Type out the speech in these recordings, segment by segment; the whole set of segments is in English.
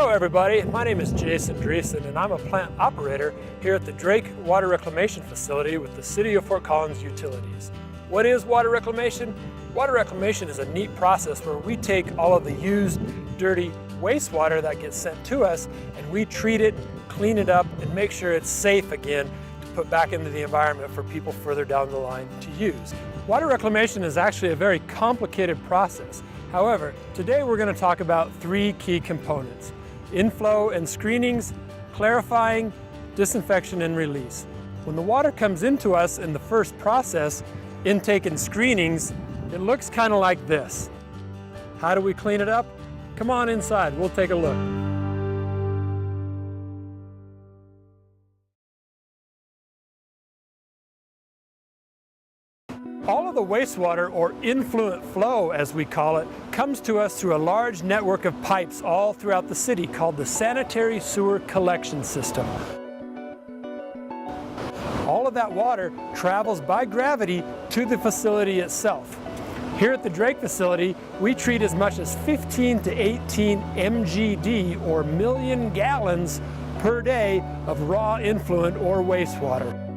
Hello everybody, my name is Jason Dreessen and I'm a plant operator here at the Drake Water Reclamation Facility with the City of Fort Collins Utilities. What is water reclamation? Water reclamation is a neat process where we take all of the used, dirty wastewater that gets sent to us and we treat it, clean it up, and make sure it's safe again to put back into the environment for people further down the line to use. Water reclamation is actually a very complicated process. However, today we're going to talk about three key components: inflow and screenings, clarifying, disinfection, and release. When the water comes into us in the first process, intake and screenings, it looks kind of like this. How do we clean it up? Come on inside, we'll take a look. All of the wastewater, or influent flow as we call it, comes to us through a large network of pipes all throughout the city called the Sanitary Sewer Collection System. All of that water travels by gravity to the facility itself. Here at the Drake facility, we treat as much as 15 to 18 MGD, or million gallons per day, of raw influent or wastewater.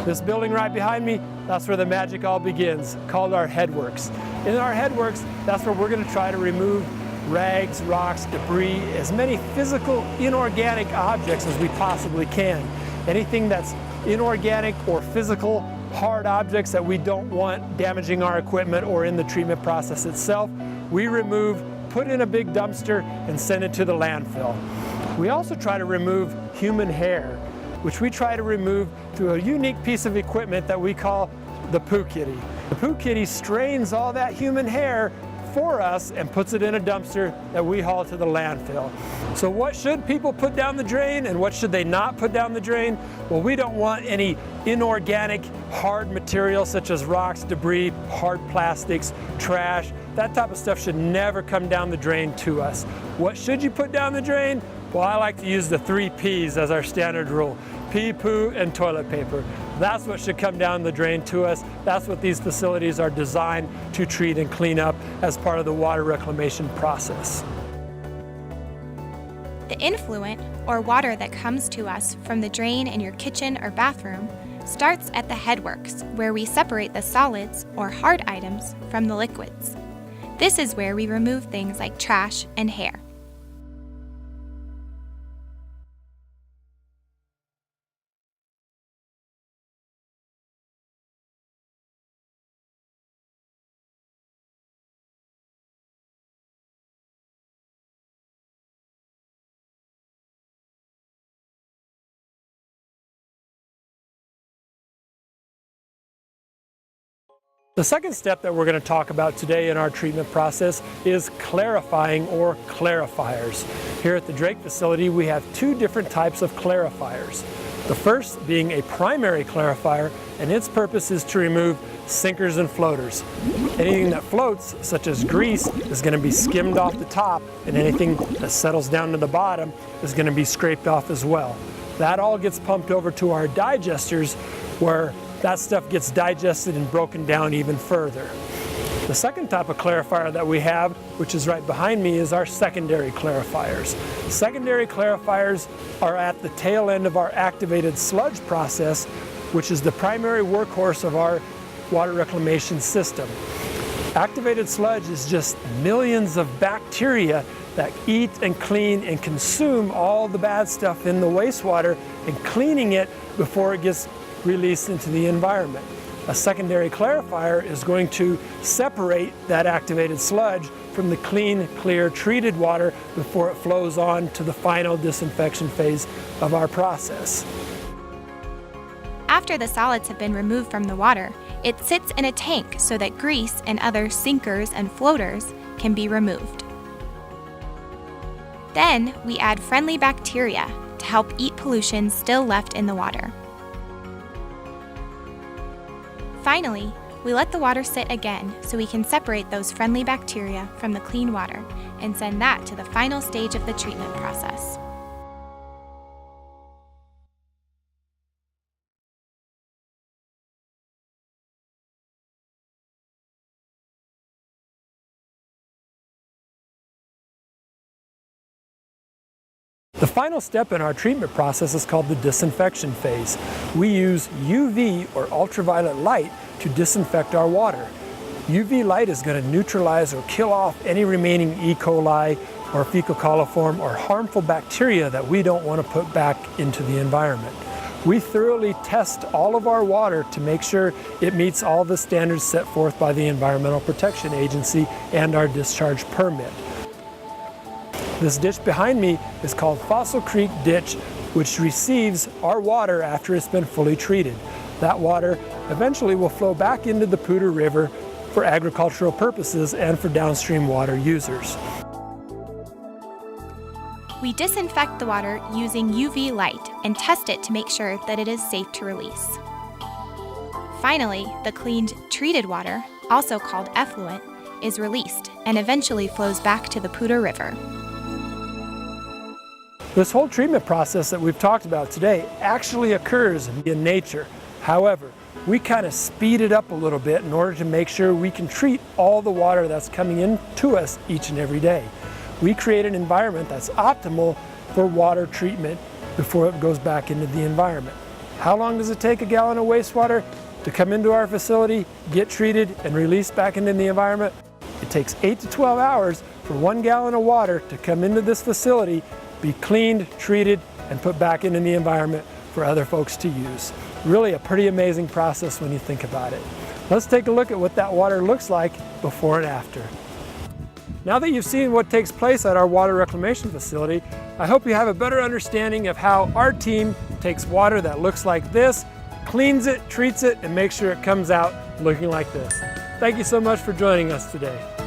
This building right behind me, that's where the magic all begins, called our Headworks. In our Headworks, that's where we're going to try to remove rags, rocks, debris, as many physical, inorganic objects as we possibly can. Anything that's inorganic or physical, hard objects that we don't want damaging our equipment or in the treatment process itself, we remove, put in a big dumpster, and send it to the landfill. We also try to remove human hair, which we try to remove through a unique piece of equipment that we call the Poo Kitty. The Poo Kitty strains all that human hair for us and puts it in a dumpster that we haul to the landfill. So what should people put down the drain and what should they not put down the drain? Well, we don't want any inorganic hard materials such as rocks, debris, hard plastics, trash. That type of stuff should never come down the drain to us. What should you put down the drain? Well, I like to use the 3 Ps as our standard rule: pee, poo, and toilet paper. That's what should come down the drain to us. That's what these facilities are designed to treat and clean up as part of the water reclamation process. The influent, or water that comes to us from the drain in your kitchen or bathroom, starts at the headworks, where we separate the solids, or hard items, from the liquids. This is where we remove things like trash and hair. The second step that we're going to talk about today in our treatment process is clarifying, or clarifiers. Here at the Drake facility, we have 2 different types of clarifiers. The first being a primary clarifier, and its purpose is to remove sinkers and floaters. Anything that floats, such as grease, is going to be skimmed off the top, and anything that settles down to the bottom is going to be scraped off as well. That all gets pumped over to our digesters, where that stuff gets digested and broken down even further. The second type of clarifier that we have, which is right behind me, is our secondary clarifiers. Secondary clarifiers are at the tail end of our activated sludge process, which is the primary workhorse of our water reclamation system. Activated sludge is just millions of bacteria that eat and clean and consume all the bad stuff in the wastewater and cleaning it before it gets released into the environment. A secondary clarifier is going to separate that activated sludge from the clean, clear, treated water before it flows on to the final disinfection phase of our process. After the solids have been removed from the water, it sits in a tank so that grease and other sinkers and floaters can be removed. Then we add friendly bacteria to help eat pollution still left in the water. Finally, we let the water sit again so we can separate those friendly bacteria from the clean water and send that to the final stage of the treatment process. The final step in our treatment process is called the disinfection phase. We use UV or ultraviolet light to disinfect our water. UV light is going to neutralize or kill off any remaining E. coli or fecal coliform or harmful bacteria that we don't want to put back into the environment. We thoroughly test all of our water to make sure it meets all the standards set forth by the Environmental Protection Agency and our discharge permit. This ditch behind me is called Fossil Creek Ditch, which receives our water after it's been fully treated. That water eventually will flow back into the Poudre River for agricultural purposes and for downstream water users. We disinfect the water using UV light and test it to make sure that it is safe to release. Finally, the cleaned, treated water, also called effluent, is released and eventually flows back to the Poudre River. This whole treatment process that we've talked about today actually occurs in nature. However, we kind of speed it up a little bit in order to make sure we can treat all the water that's coming in to us each and every day. We create an environment that's optimal for water treatment before it goes back into the environment. How long does it take a gallon of wastewater to come into our facility, get treated, and released back into the environment? It takes 8 to 12 hours for 1 gallon of water to come into this facility, be cleaned, treated, and put back into the environment for other folks to use. Really a pretty amazing process when you think about it. Let's take a look at what that water looks like before and after. Now that you've seen what takes place at our water reclamation facility, I hope you have a better understanding of how our team takes water that looks like this, cleans it, treats it, and makes sure it comes out looking like this. Thank you so much for joining us today.